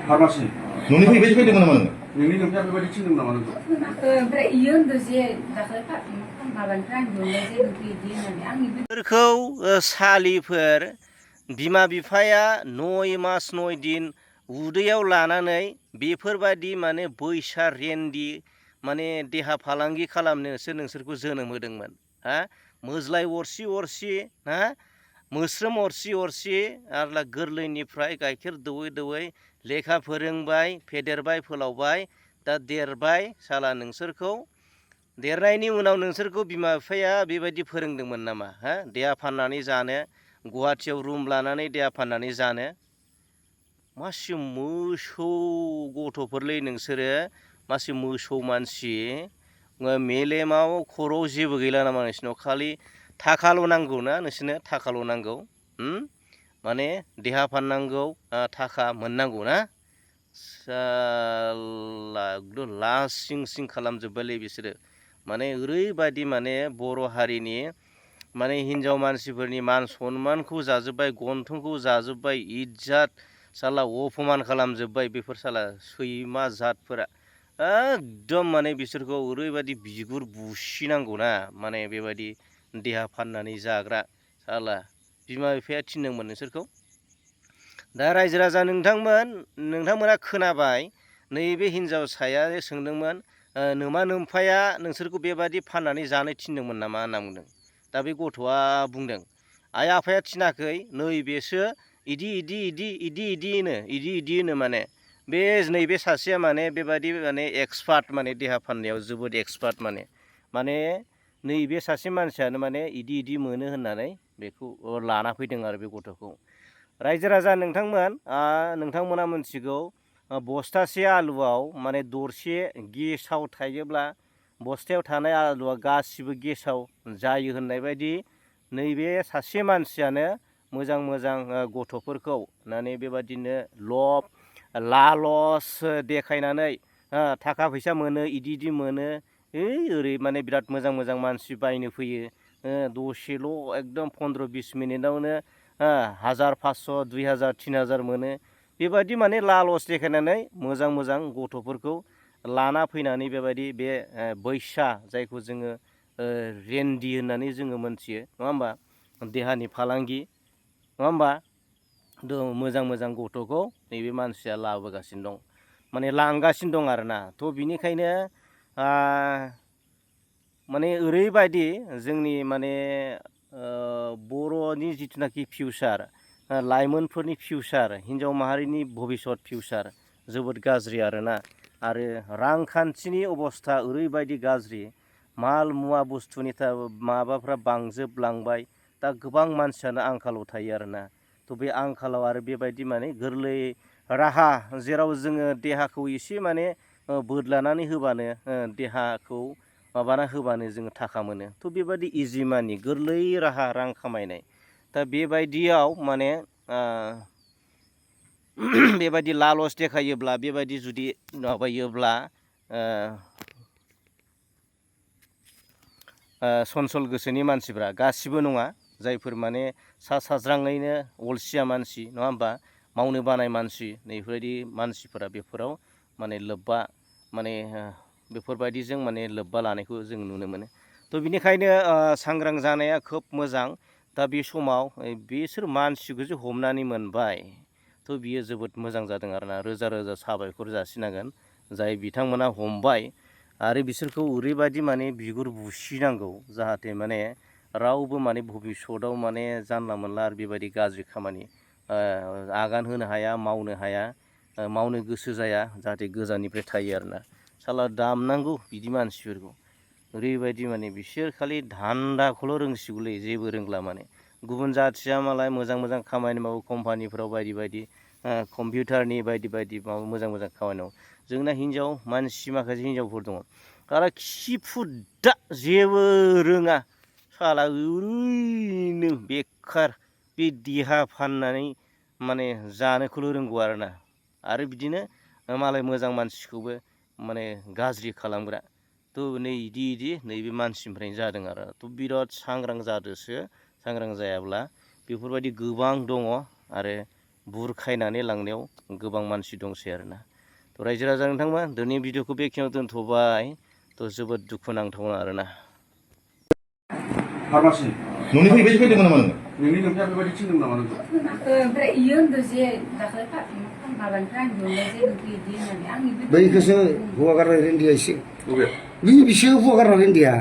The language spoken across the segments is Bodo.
फार्मासि न'निफ्राय बेबायदि फैदोंमोन नामा नोङो? नोंनि नोंथाङा बेबायदि थिनदों नामा नोंखौ? ओमफ्राय इयो होनदों जे दाखालि माबानिफ्राय आं मोननाय जे नोंखौ इदि होननानै आंनि फोरखौ सालिफोर बिमा बिफाया 9 दिन उदैयाव लानानै बेफोरबायदि माने बैसा रेन्दि माने देहा फालांगि खालामनोसो नोंसोरखौ जोनोम होदोंमोन हा मोज्लाय अरसि अरसि हा मोस्रोम अरसि अरसि आरो गोरलैनिफ्राय गाइखेर दौयै दौयै लेखा फोरोंबाय फेदेरबाय फोलावबाय दा देरबाय साला नोंसोरखौ देरनायनि उनाव नोंसोरखौ बिमा बिफाया बेबायदि फोरोंदोंमोन नामा हा देहा फाननानै जानो गुवाहाटियाव रुम लानानै देहा फाननानै जानो मासि मोसौ गथ'फोरलै नोंसोरो मासि मोसौ मानसि मेलेमाव खर'आव जेबो गैला नामा नोंसिनाव खालि थाखाल' नांगौ ना नोंसोरनो थाखाल' नांगौ माने देहा फाननांगौ थाखा मोननांगौ ना साला एकदम लास सिं सिं खालामजोब्बायलै बिसोरो माने ओरैबायदि माने बर' हारिनि माने हिन्जाव मानसिफोरनि मान सनमानखौ जाजोब्बाय गन्थंखौ जाजोब्बाय इज्जत साला अपमान खालामजोब्बाय बेफोर साला सैमा जातफोरा एकदम माने बिसोरखौ ओरैबायदि बिगुर बुसिनांगौना माने बेबायदि देहा फाननानै जाग्रा साला बिमा बिफाया थिनदोंमोन नोंसोरखौ दा रायजो राजा नोंथांमोना खोनाबाय नैबे हिन्जावसाया सोंदोंमोन नोमा नोम्फाया नोंसोरखौ बेबायदि फाननानै जानो थिनदोंमोन नामा होनना बुंदों दा बे गथ'आ बुंदों आइ आफाया थिनाखै नैबेसो इदि होनो माने बे नैबे सासेया माने बेबायदि माने एक्सपार्ट माने देहा फाननायाव जोबोद एक्सपार्ट माने नैबे सासे मानसियानो माने इदि मोनो होननानै बेखौ लाना फैदों आरो बे गथ'खौ रायजो राजा नोंथांमोना मोनथिगौ बस्थासे आलुआव माने दरसे गेसाव थायोब्ला बस्थायाव थानाय आलुआ गासिबो गेसाव जायो होननाय बायदि नैबे सासे मानसियानो मोजां गथ'फोरखौ माने बेबादिनो लब लालस देखायनानै थाखा फैसा मोनो इदि मोनो ओरै माने बिराद मोजां मानसि बायनो फैयो दसेल' एकदम 15-20 मिनिटावनो 1000 500 2000 3000 मोनो बेबायदि माने लालस देखायनानै मोजां गथ'फोरखौ लाना फैनानै बेबायदि बे बैसा जायखौ जोङो रेन्दि होननानै जोङो मोनथियो नङा होमबा देहानि फालांगि नङा होमबा मोजां गथ'खौ नैबे मानसिया लाबोगासिनो दं माने लांगासिनो दं आरोना थ' बिनिखायनो माने ओरैबायदि जोंनि माने बर'नि जिथुनाखि फिउचार लाइमोनफोरनि फिउचार हिन्जाव माहारिनि भबिसत फिउचार जोबोद गाज्रि आरोना आरो रांखान्थिनि अबस्था ओरैबायदि गाज्रि माल मुवा बुस्थुनि माबाफ्रा बांजोबलांबाय दा गोबां मानसियानो आंखालाव थायो आरोना थ' बे आंखालाव आरो बेबायदि माने गोरलै राहा जेराव जोङो देहाखौ एसे माने बोदलानानै होबानो देहाखौ माबाना होबानो जोङो थाखा मोनो थ' बेबायदि इजि मानि गोरलै राहा रां खामायनाय दा बेबायदियाव माने बेबायदि लालस देखायोब्ला बेबायदि जुदि माबायोब्ला सनसल गोसोनि मानसिफ्रा गासिबो नङा जायफोर माने साज्राङैनो अलसिया मानसि नङा होमबा मावनो बानाय मानसि नैफोरबायदि मानसिफोरा बेफोराव माने लोब्बा माने बेफोरबायदिजों माने लोब्बा लानायखौ जों नुनो मोनो थ' बिनिखायनो सांग्रां जानाया खोब मोजां दा बे समाव बिसोर मानसिखौसो हमनानै मोनबाय थ' बियो जोबोद मोजां जादों आरोना रोजा साबायखर जासिनांगोन जाय बिथांमोना हमबाय आरो बिसोरखौ ओरैबायदि माने बिगुर बुसिनांगौ जाहाथे माने रावबो माने भबिसतआव माने जानला मोनला आरो बेबायदि गाज्रि खामानि आगान होनो हाया मावनो गोसो जाया जाहाथे गोजाननिफ्राय थायो आरोना साला दामनांगौ बिदि मानसिफोरखौ ओरैबायदि माने बिसोर खालि धान्दाखौल' रोंसिगौलै जेबो रोंला माने गुबुन जाथिया मालाय मोजां खामानि मावो कम्पानिफोराव बायदि कम्पिउटारनि बायदि माबा मोजां खामानि मावो जोंना हिन्जाव मानसि माखासे हिन्जावफोर दङ आरो खिफुद्दा जेबो रोङा साला ओरैनो बेखार बे देहा फाननानै माने जानोखौल' रोंगौ आरोना आरो बिदिनो मालाय मोजां मानसिखौबो माने गाज्रि खालामग्रा थ' नै इदि नैबे मानसिनिफ्रायनो जादों आरो थ' बिराद सांग्रां जादोसो सांग्रां जायाब्ला बेफोरबायदि गोबां दङ आरो बुरखायनानै लांनायाव गोबां मानसि दंसै आरोना। थ' रायजो राजा नोंथांमोन दिनै भिडिअखौ बेखिनियाव दोनथ'बाय। थ' जोबोद दुखुनांथाव आरोना। फार्मासि न'निफ्राय बेबायदि फैदोंमोन नामा नोङो? नोंनि नोंथाङा बेबायदि थिनदों नामा नोंखौ? ओमफ्राय इयो होनदों जे दाखालि माबानिफ्राय आं दिहुनबाय जे नोंखौ इदि होननानै आं बैखौसो हौवा गारनाय इन्डिया एसे बबे? बि बिसो हौवा गारनाय इन्डिया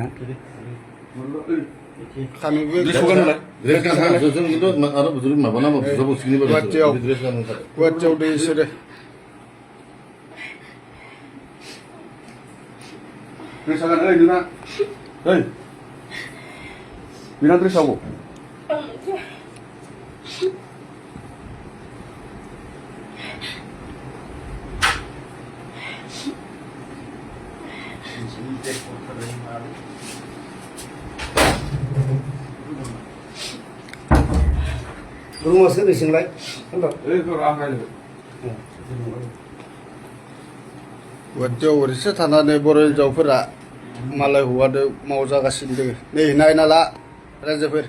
ड्रेसखौ गानलाय। ड्रेस गानना जों खिन्थु आरो जुदि माबा नांगौ बुरजा बुस्थुनि बागै गुवाहाटियाव ड्रेस गाननो थाखाय गुवाहाटियाव दै इसोरो ड्रेसा गान ओइ नोंना ओइ बिना ड्रेसा अबाव? रुमावसो नोंसिंलाय ओइ र' आं रायज्लायगोन। गुवाहाटियाव ओरैसो थानानै बर' हिन्जावफोरा मालाय हौवादो मावजागासिनो दोङो नै नायना ला रायजोफोर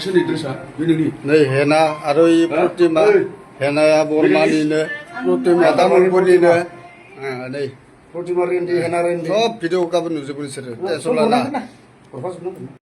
सोरनि ड्रेसा? बे नोंनि? नै हेना आरो इ प्रतिमा हेनाया बरमानिनो प्रतिमा तामुलपुरनिनो नै प्रतिमा रेन्डि हेना रेन्डि सब भिडिअ गाबोन नुजोबगोन बिसोरो टेनसन लाना